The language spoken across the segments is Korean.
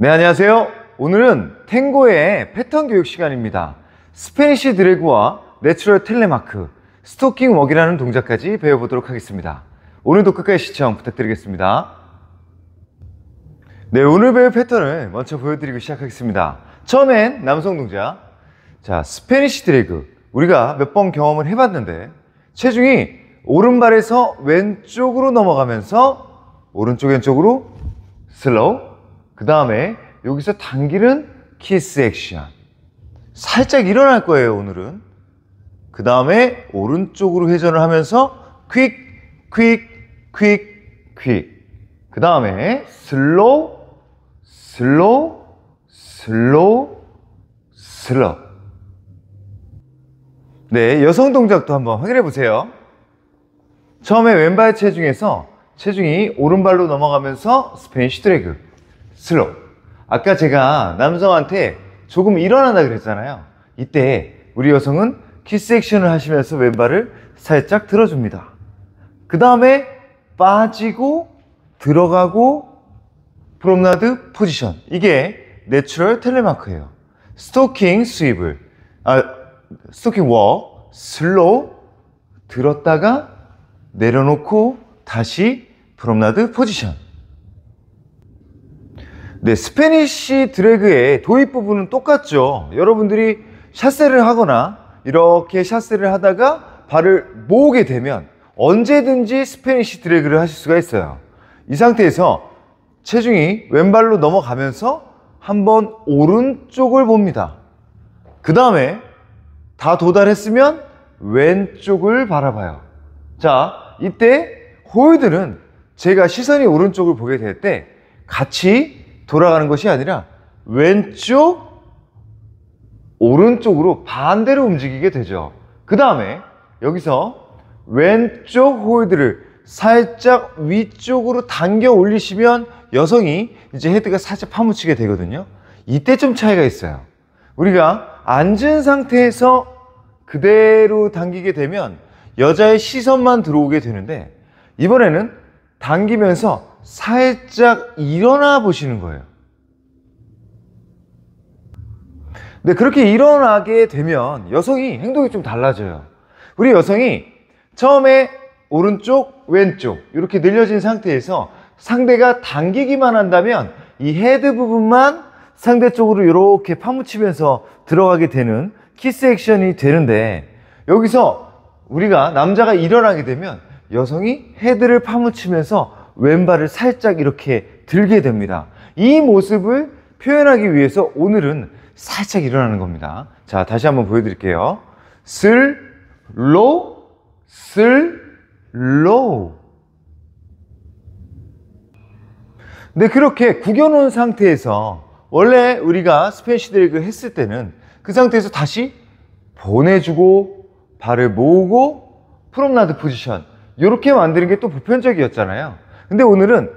네, 안녕하세요. 오늘은 탱고의 패턴 교육 시간입니다. 스페니쉬 드래그와 내추럴 텔레마크, 스토킹 웍이라는 동작까지 배워보도록 하겠습니다. 오늘도 끝까지 시청 부탁드리겠습니다. 네, 오늘 배울 패턴을 먼저 보여드리고 시작하겠습니다. 처음엔 남성 동작. 자, 스페니쉬 드래그. 우리가 몇 번 경험을 해봤는데 체중이 오른발에서 왼쪽으로 넘어가면서 오른쪽 왼쪽으로 슬로우, 그 다음에 여기서 당기는 키스 액션. 살짝 일어날 거예요, 오늘은. 그 다음에 오른쪽으로 회전을 하면서 퀵, 퀵, 퀵, 퀵. 그 다음에 슬로우, 슬로우, 슬로우, 슬로우. 네, 여성 동작도 한번 확인해 보세요. 처음에 왼발 체중에서 체중이 오른발로 넘어가면서 스페니쉬 드래그, 슬로우. 아까 제가 남성한테 조금 일어난다 그랬잖아요. 이때 우리 여성은 키스 액션을 하시면서 왼발을 살짝 들어줍니다. 그 다음에 빠지고 들어가고 프롬나드 포지션. 이게 내추럴 텔레마크예요. 스토킹 스윕을 스토킹 웍, 슬로우, 들었다가 내려놓고 다시 프롬나드 포지션. 네, 스페니쉬 드래그의 도입 부분은 똑같죠. 여러분들이 샷세를 하거나 이렇게 샷세를 하다가 발을 모으게 되면 언제든지 스페니쉬 드래그를 하실 수가 있어요. 이 상태에서 체중이 왼발로 넘어가면서 한번 오른쪽을 봅니다. 그 다음에 다 도달했으면 왼쪽을 바라봐요. 자, 이때 홀드는 제가 시선이 오른쪽을 보게 될 때 같이 돌아가는 것이 아니라 왼쪽, 오른쪽으로 반대로 움직이게 되죠. 그 다음에 여기서 왼쪽 홀드를 살짝 위쪽으로 당겨 올리시면 여성이 이제 헤드가 살짝 파묻히게 되거든요. 이때 좀 차이가 있어요. 우리가 앉은 상태에서 그대로 당기게 되면 여자의 시선만 들어오게 되는데 이번에는 당기면서 살짝 일어나 보시는 거예요. 네, 그렇게 일어나게 되면 여성이 행동이 좀 달라져요. 우리 여성이 처음에 오른쪽, 왼쪽 이렇게 늘려진 상태에서 상대가 당기기만 한다면 이 헤드 부분만 상대 쪽으로 이렇게 파묻히면서 들어가게 되는 키스 액션이 되는데 여기서 우리가 남자가 일어나게 되면 여성이 헤드를 파묻히면서 왼발을 살짝 이렇게 들게 됩니다. 이 모습을 표현하기 위해서 오늘은 살짝 일어나는 겁니다. 자, 다시 한번 보여드릴게요. 슬로우, 슬로우. 네, 그렇게 구겨놓은 상태에서 원래 우리가 스페니쉬 드래그 했을 때는 그 상태에서 다시 보내주고 발을 모으고 프롬나드 포지션 이렇게 만드는 게 또 보편적이었잖아요. 근데 오늘은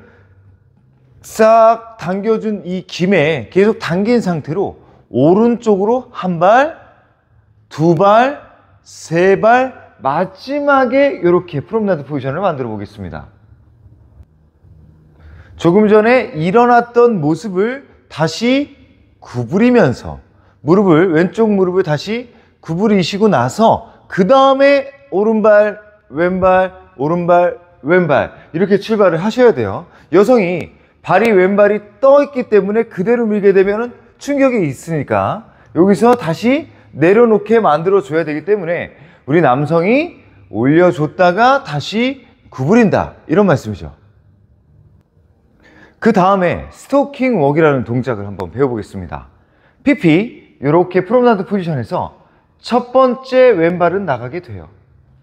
싹 당겨준 이 김에 계속 당긴 상태로 오른쪽으로 한 발, 두 발, 세 발, 마지막에 이렇게 프롬나드 포지션을 만들어 보겠습니다. 조금 전에 일어났던 모습을 다시 구부리면서 왼쪽 무릎을 다시 구부리시고 나서 그 다음에 오른발, 왼발, 오른발, 왼발 이렇게 출발을 하셔야 돼요. 여성이 발이 왼발이 떠 있기 때문에 그대로 밀게 되면 충격이 있으니까 여기서 다시 내려놓게 만들어 줘야 되기 때문에 우리 남성이 올려줬다가 다시 구부린다 이런 말씀이죠. 그 다음에 스토킹 웍이라는 동작을 한번 배워보겠습니다. PP 이렇게 프롬나드 포지션에서 첫 번째 왼발은 나가게 돼요.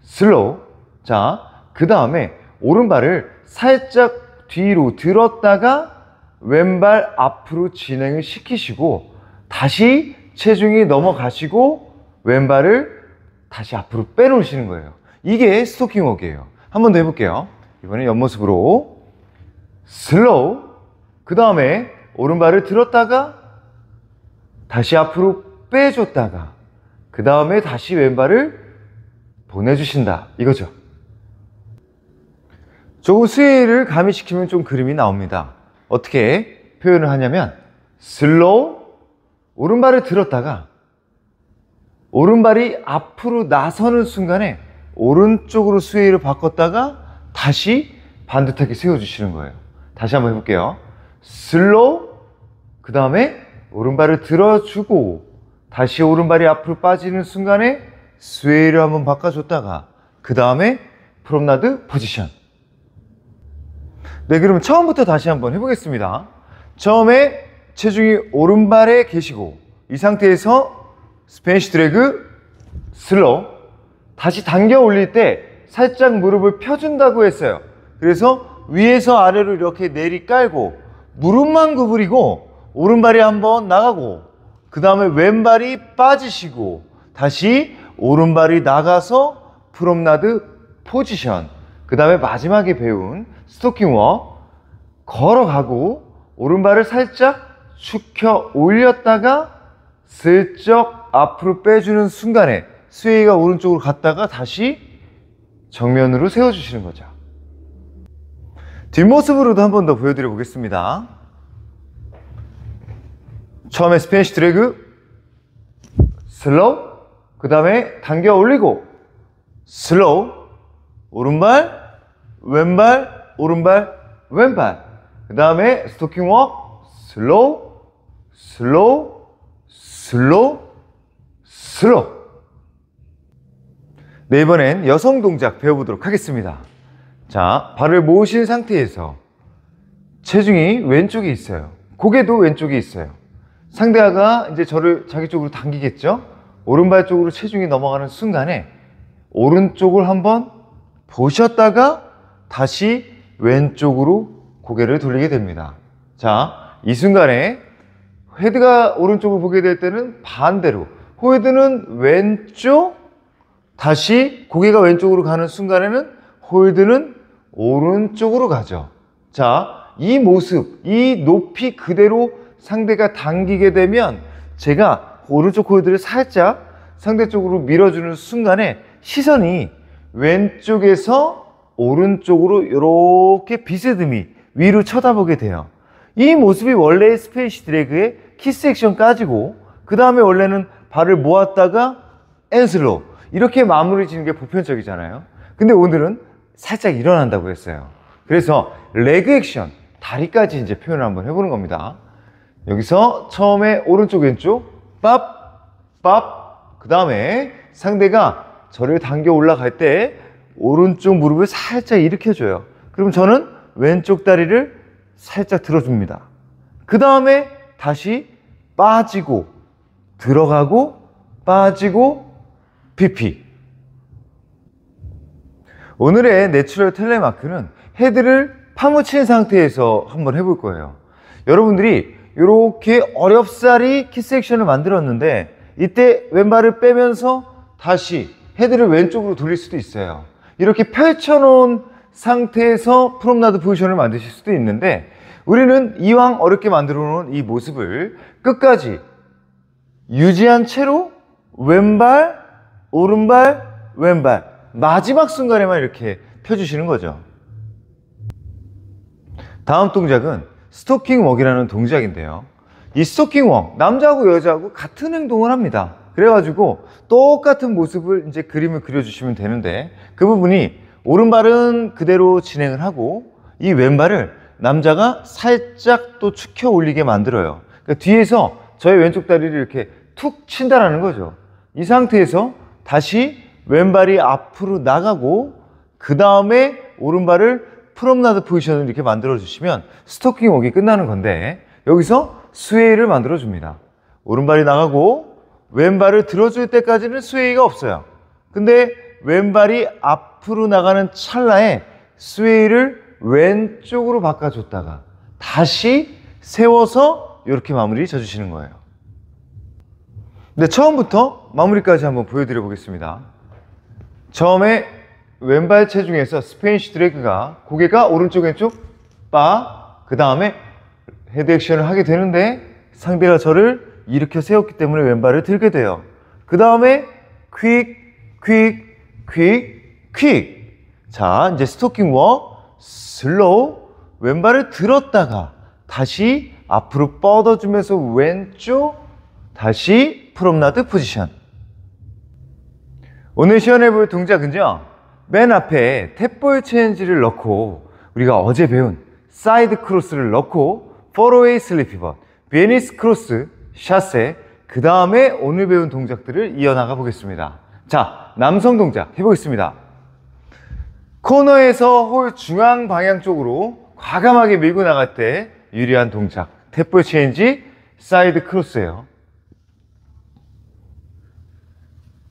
슬로우. 자, 그 다음에 오른발을 살짝 뒤로 들었다가 왼발 앞으로 진행을 시키시고 다시 체중이 넘어가시고 왼발을 다시 앞으로 빼놓으시는 거예요. 이게 스토킹 웍이에요. 한 번 더 해볼게요. 이번엔 옆모습으로 슬로우. 그 다음에 오른발을 들었다가 다시 앞으로 빼줬다가 그 다음에 다시 왼발을 보내주신다 이거죠. 조금 스웨이를 가미시키면 좀 그림이 나옵니다. 어떻게 표현을 하냐면 슬로우, 오른발을 들었다가 오른발이 앞으로 나서는 순간에 오른쪽으로 스웨이를 바꿨다가 다시 반듯하게 세워주시는 거예요. 다시 한번 해볼게요. 슬로우, 그 다음에 오른발을 들어주고 다시 오른발이 앞으로 빠지는 순간에 스웨이를 한번 바꿔줬다가 그 다음에 프롬나드 포지션. 네, 그러면 처음부터 다시 한번 해보겠습니다. 처음에 체중이 오른발에 계시고 이 상태에서 스페니쉬 드래그 슬로우, 다시 당겨 올릴 때 살짝 무릎을 펴준다고 했어요. 그래서 위에서 아래로 이렇게 내리 깔고 무릎만 구부리고 오른발이 한번 나가고 그 다음에 왼발이 빠지시고 다시 오른발이 나가서 프롬나드 포지션, 그 다음에 마지막에 배운 스토킹 워, 걸어가고 오른발을 살짝 축혀 올렸다가 슬쩍 앞으로 빼주는 순간에 스웨이가 오른쪽으로 갔다가 다시 정면으로 세워주시는 거죠. 뒷모습으로도 한 번 더 보여드려 보겠습니다. 처음에 스페니쉬 드래그 슬로우, 그 다음에 당겨 올리고 슬로우, 오른발, 왼발, 오른발, 왼발, 그 다음에 스토킹 워, 슬로우, 슬로우, 슬로우, 슬로우. 네, 이번엔 여성 동작 배워보도록 하겠습니다. 자, 발을 모으신 상태에서 체중이 왼쪽에 있어요. 고개도 왼쪽에 있어요. 상대가 이제 저를 자기 쪽으로 당기겠죠? 오른발 쪽으로 체중이 넘어가는 순간에 오른쪽을 한번 보셨다가 다시 왼쪽으로 고개를 돌리게 됩니다. 자, 이 순간에 헤드가 오른쪽을 보게 될 때는 반대로, 홀드는 왼쪽, 다시 고개가 왼쪽으로 가는 순간에는 홀드는 오른쪽으로 가죠. 자, 이 모습, 이 높이 그대로 상대가 당기게 되면 제가 오른쪽 홀드를 살짝 상대 쪽으로 밀어주는 순간에 시선이 왼쪽에서 오른쪽으로 이렇게 비스듬히 위로 쳐다보게 돼요. 이 모습이 원래의 스페니쉬 드래그의 키스 액션까지고, 그 다음에 원래는 발을 모았다가 앤슬로우 이렇게 마무리 지는 게 보편적이잖아요. 근데 오늘은 살짝 일어난다고 했어요. 그래서 레그 액션, 다리까지 이제 표현을 한번 해보는 겁니다. 여기서 처음에 오른쪽 왼쪽 밥, 그 다음에 상대가 저를 당겨 올라갈 때 오른쪽 무릎을 살짝 일으켜줘요. 그럼 저는 왼쪽 다리를 살짝 들어줍니다. 그 다음에 다시 빠지고 들어가고 빠지고 PP. 오늘의 내추럴 텔레마크는 헤드를 파묻힌 상태에서 한번 해볼 거예요. 여러분들이 이렇게 어렵사리 키스 액션을 만들었는데 이때 왼발을 빼면서 다시 헤드를 왼쪽으로 돌릴 수도 있어요. 이렇게 펼쳐놓은 상태에서 프롬나드 포지션을 만드실 수도 있는데, 우리는 이왕 어렵게 만들어 놓은 이 모습을 끝까지 유지한 채로 왼발, 오른발, 왼발, 마지막 순간에만 이렇게 펴주시는 거죠. 다음 동작은 스토킹 웍이라는 동작인데요. 이 스토킹 웍, 남자하고 여자하고 같은 행동을 합니다. 그래가지고 똑같은 모습을 이제 그림을 그려주시면 되는데, 그 부분이 오른발은 그대로 진행을 하고 이 왼발을 남자가 살짝 또 축혀 올리게 만들어요. 그러니까 뒤에서 저의 왼쪽 다리를 이렇게 툭 친다라는 거죠. 이 상태에서 다시 왼발이 앞으로 나가고 그 다음에 오른발을 프롬나드 포지션을 이렇게 만들어 주시면 스토킹 웍이 끝나는 건데, 여기서 스웨이를 만들어 줍니다. 오른발이 나가고 왼발을 들어줄 때까지는 스웨이가 없어요. 근데 왼발이 앞으로 나가는 찰나에 스웨이를 왼쪽으로 바꿔줬다가 다시 세워서 이렇게 마무리 져주시는 거예요. 근데 처음부터 마무리까지 한번 보여드려 보겠습니다. 처음에 왼발 체중에서 스페니쉬 드래그가 고개가 오른쪽 왼쪽 그 다음에 헤드 액션을 하게 되는데 상대가 저를 일으켜 세웠기 때문에 왼발을 들게 돼요. 그 다음에 퀵. 자, 이제 스토킹 워, 슬로우, 왼발을 들었다가 다시 앞으로 뻗어주면서 왼쪽, 다시 프롬나드 포지션. 오늘 시연해볼 동작은요, 맨 앞에 탭볼 체인지를 넣고 우리가 어제 배운 사이드 크로스를 넣고 포로웨이 슬리피벗, 비에니스 크로스, 샷세, 그 다음에 오늘 배운 동작들을 이어나가 보겠습니다. 자, 남성 동작 해보겠습니다. 코너에서 홀 중앙 방향 쪽으로 과감하게 밀고 나갈 때 유리한 동작, 탭볼 체인지, 사이드 크로스예요.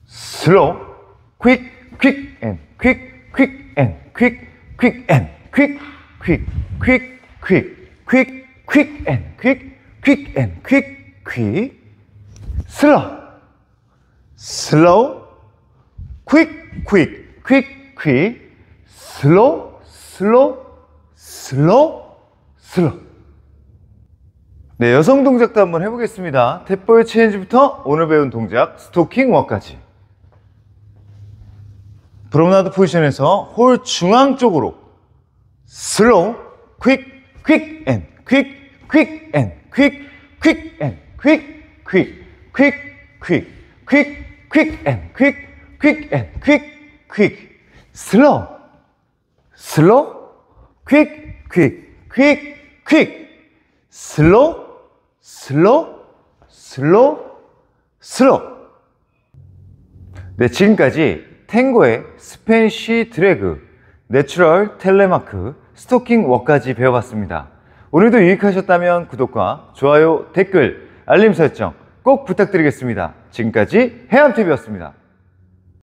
슬로우, 퀵, 퀵 앤 퀵, 퀵 앤 퀵, 퀵 앤 퀵, 퀵, 퀵, 퀵, 퀵, 퀵 앤 퀵, 퀵 앤 퀵, 퀵. 슬로우, 슬로우, 퀵, 퀵, 퀵, 퀵. 슬로우, 슬로우, 슬로우, 슬로우. 네, 여성 동작도 한번 해보겠습니다. 탭볼 체인지부터 오늘 배운 동작 스토킹 워까지. 프로menade 포지션에서 홀 중앙 쪽으로 슬로우, 퀵, 퀵 앤 퀵, 퀵 앤 퀵, 퀵 앤 퀵, 퀵, 퀵, 퀵, 퀵, 퀵 앤 퀵, 퀵 앤 퀵, 퀵. 슬로우, 슬로우, 퀵, 퀵, 퀵, 퀵. 슬로우, 슬로우, 슬로우, 슬로우. 네, 지금까지 탱고의 스패니쉬 드래그, 내추럴 텔레마크, 스토킹 워까지 배워봤습니다. 오늘도 유익하셨다면 구독과 좋아요, 댓글, 알림 설정 꼭 부탁드리겠습니다. 지금까지 해암TV였습니다.